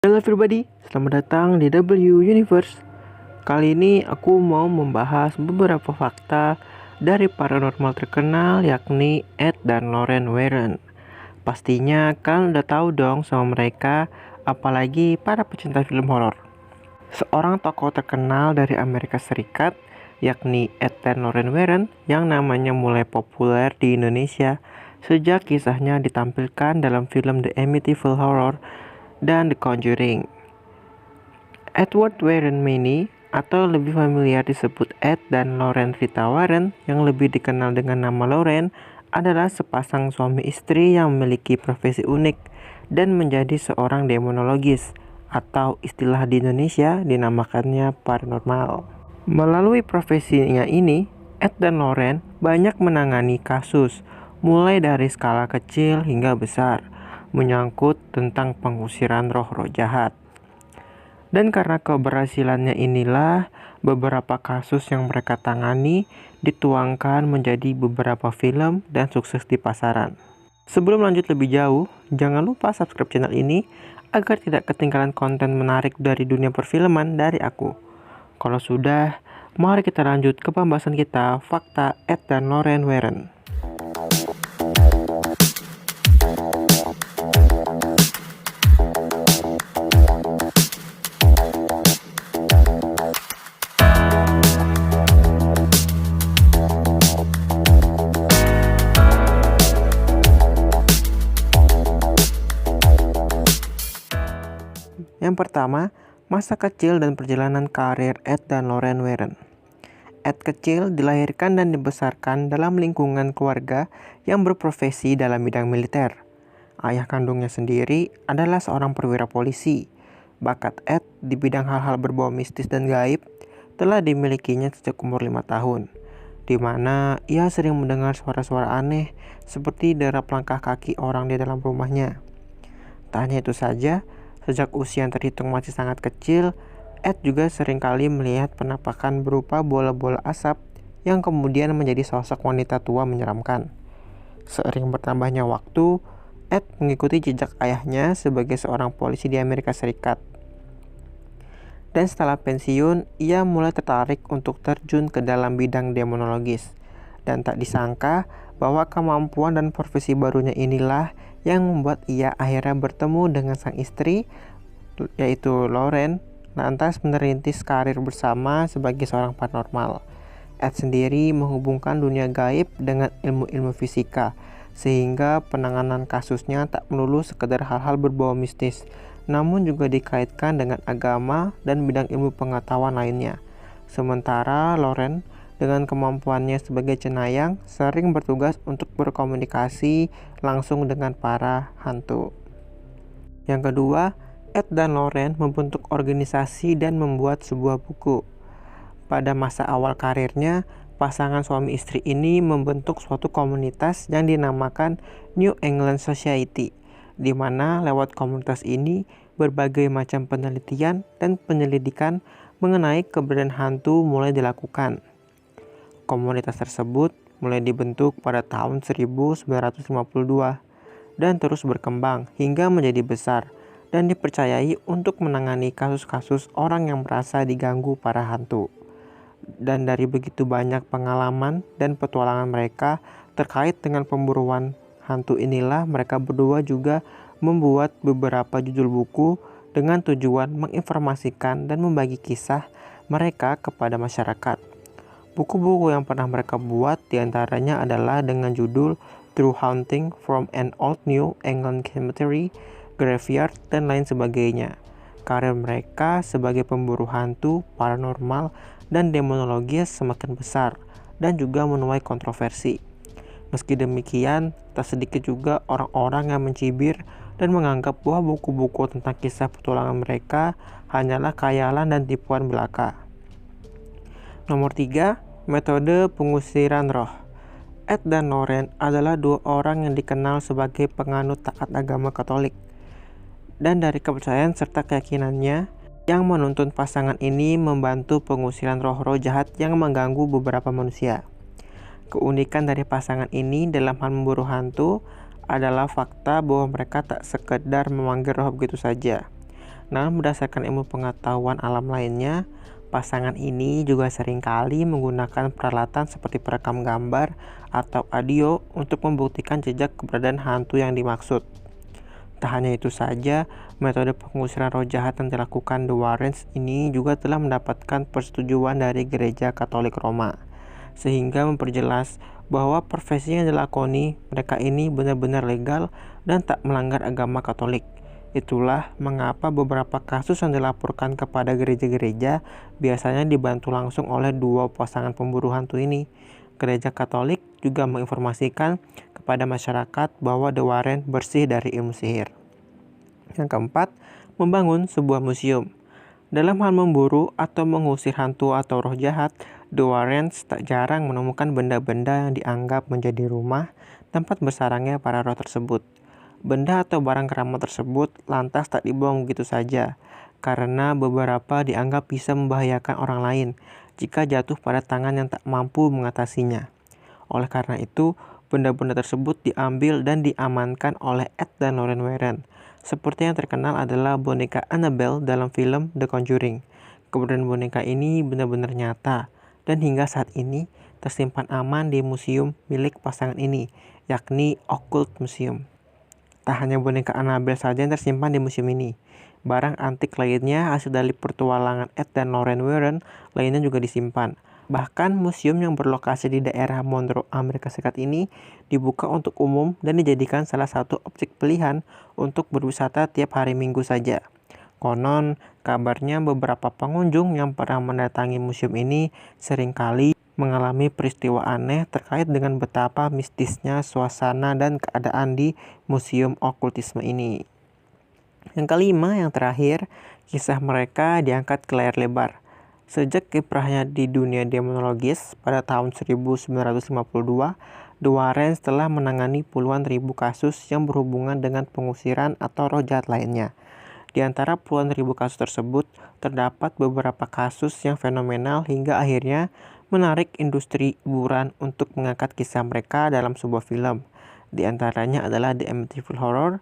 Halo everybody, selamat datang di W Universe. Kali ini aku mau membahas beberapa fakta dari paranormal terkenal yakni Ed dan Lorraine Warren. Pastinya kalian udah tahu dong sama mereka, apalagi para pecinta film horor. Seorang tokoh terkenal dari Amerika Serikat yakni Ed dan Lorraine Warren yang namanya mulai populer di Indonesia sejak kisahnya ditampilkan dalam film The Amityville Horror dan The Conjuring. Edward Warren Maney atau lebih familiar disebut Ed dan Lorraine Rita Warren yang lebih dikenal dengan nama Lorraine adalah sepasang suami istri yang memiliki profesi unik dan menjadi seorang demonologis atau istilah di Indonesia dinamakannya paranormal. Melalui profesinya ini, Ed dan Lorraine banyak menangani kasus mulai dari skala kecil hingga besar menyangkut tentang pengusiran roh-roh jahat. Dan karena keberhasilannya inilah beberapa kasus yang mereka tangani dituangkan menjadi beberapa film dan sukses di pasaran. Sebelum lanjut lebih jauh, jangan lupa subscribe channel ini agar tidak ketinggalan konten menarik dari dunia perfilman dari aku. Kalau sudah, mari kita lanjut ke pembahasan kita fakta Ed dan Lorraine Warren. Yang pertama, masa kecil dan perjalanan karir Ed dan Lorraine Warren. Ed kecil dilahirkan dan dibesarkan dalam lingkungan keluarga yang berprofesi dalam bidang militer. Ayah kandungnya sendiri adalah seorang perwira polisi. Bakat Ed di bidang hal-hal berbau mistis dan gaib telah dimilikinya sejak umur 5 tahun, di mana ia sering mendengar suara-suara aneh seperti derap langkah kaki orang di dalam rumahnya. Tak hanya itu saja, sejak usia yang terhitung masih sangat kecil, Ed juga seringkali melihat penampakan berupa bola-bola asap yang kemudian menjadi sosok wanita tua menyeramkan. Seiring bertambahnya waktu, Ed mengikuti jejak ayahnya sebagai seorang polisi di Amerika Serikat. Dan setelah pensiun, ia mulai tertarik untuk terjun ke dalam bidang demonologis. Dan tak disangka bahwa kemampuan dan profesi barunya inilah yang membuat ia akhirnya bertemu dengan sang istri, yaitu Lorraine, lantas merintis karir bersama sebagai seorang paranormal. Ed sendiri menghubungkan dunia gaib dengan ilmu-ilmu fisika, sehingga penanganan kasusnya tak melulu sekedar hal-hal berbau mistis, namun juga dikaitkan dengan agama dan bidang ilmu pengetahuan lainnya. Sementara Lorraine dengan kemampuannya sebagai cenayang sering bertugas untuk berkomunikasi langsung dengan para hantu. Yang kedua, Ed dan Lorraine membentuk organisasi dan membuat sebuah buku. Pada masa awal karirnya, pasangan suami istri ini membentuk suatu komunitas yang dinamakan New England Society, di mana lewat komunitas ini berbagai macam penelitian dan penyelidikan mengenai keberadaan hantu mulai dilakukan. Komunitas tersebut mulai dibentuk pada tahun 1952 dan terus berkembang hingga menjadi besar dan dipercayai untuk menangani kasus-kasus orang yang merasa diganggu para hantu. Dan dari begitu banyak pengalaman dan petualangan mereka terkait dengan pemburuan hantu inilah mereka berdua juga membuat beberapa judul buku dengan tujuan menginformasikan dan membagi kisah mereka kepada masyarakat. Buku-buku yang pernah mereka buat diantaranya adalah dengan judul True Haunting from an Old New England Cemetery, Graveyard, dan lain sebagainya. Karir mereka sebagai pemburu hantu, paranormal, dan demonologi semakin besar dan juga menuai kontroversi. Meski demikian, tak sedikit juga orang-orang yang mencibir dan menganggap bahwa buku-buku tentang kisah petualangan mereka hanyalah khayalan dan tipuan belaka. Nomor 3, metode pengusiran roh. Ed dan Lorraine adalah dua orang yang dikenal sebagai penganut taat agama Katolik. Dan dari kepercayaan serta keyakinannya yang menuntun pasangan ini membantu pengusiran roh-roh jahat yang mengganggu beberapa manusia. Keunikan dari pasangan ini dalam hal memburu hantu adalah fakta bahwa mereka tak sekedar memanggil roh begitu saja, Namun berdasarkan ilmu pengetahuan alam lainnya, pasangan ini juga seringkali menggunakan peralatan seperti perekam gambar atau audio untuk membuktikan jejak keberadaan hantu yang dimaksud. Tak hanya itu saja, metode pengusiran roh jahat yang dilakukan The Warrens ini juga telah mendapatkan persetujuan dari Gereja Katolik Roma, sehingga memperjelas bahwa profesi yang dilakoni mereka ini benar-benar legal dan tak melanggar agama Katolik. Itulah mengapa beberapa kasus yang dilaporkan kepada gereja-gereja biasanya dibantu langsung oleh dua pasangan pemburu hantu ini. Gereja Katolik juga menginformasikan kepada masyarakat bahwa The Warren bersih dari ilmu sihir. Yang keempat, membangun sebuah museum. Dalam hal memburu atau mengusir hantu atau roh jahat, The Warrens tak jarang menemukan benda-benda yang dianggap menjadi rumah tempat bersarangnya para roh tersebut. Benda atau barang keramat tersebut lantas tak dibuang begitu saja, karena beberapa dianggap bisa membahayakan orang lain jika jatuh pada tangan yang tak mampu mengatasinya. Oleh karena itu, benda-benda tersebut diambil dan diamankan oleh Ed dan Lorraine Warren. Seperti yang terkenal adalah boneka Annabelle dalam film The Conjuring. Keberadaan boneka ini benar-benar nyata, dan hingga saat ini tersimpan aman di museum milik pasangan ini, yakni Occult Museum. Tak hanya boneka Annabelle saja yang tersimpan di museum ini. Barang antik lainnya hasil dari petualangan Ed dan Lorraine Warren lainnya juga disimpan. Bahkan museum yang berlokasi di daerah Monroe, Amerika Serikat ini dibuka untuk umum dan dijadikan salah satu objek pilihan untuk berwisata tiap hari Minggu saja. Konon, kabarnya beberapa pengunjung yang pernah mendatangi museum ini seringkali mengalami peristiwa aneh terkait dengan betapa mistisnya suasana dan keadaan di museum okultisme ini. Yang kelima, yang terakhir, kisah mereka diangkat ke layar lebar. Sejak kiprahnya di dunia demonologis pada tahun 1952, The Warrens telah menangani puluhan ribu kasus yang berhubungan dengan pengusiran atau roh jahat lainnya. Di antara puluhan ribu kasus tersebut, terdapat beberapa kasus yang fenomenal hingga akhirnya menarik industri hiburan untuk mengangkat kisah mereka dalam sebuah film. Di antaranya adalah The Amityville Horror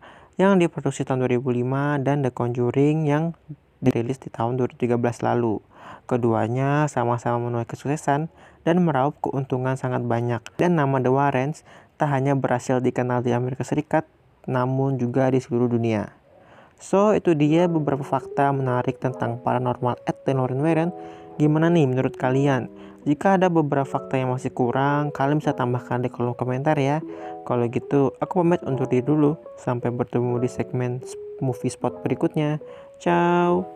yang diproduksi tahun 2005 dan The Conjuring yang dirilis di tahun 2013 lalu. Keduanya sama-sama menuai kesuksesan dan meraup keuntungan sangat banyak. Dan nama The Warrens tak hanya berhasil dikenal di Amerika Serikat, namun juga di seluruh dunia. So, itu dia beberapa fakta menarik tentang paranormal Ed dan Lorraine Warren. Gimana nih menurut kalian? Jika ada beberapa fakta yang masih kurang, kalian bisa tambahkan di kolom komentar ya. Kalau gitu, aku pamit undur diri dulu. Sampai bertemu di segmen Movie Spot berikutnya. Ciao!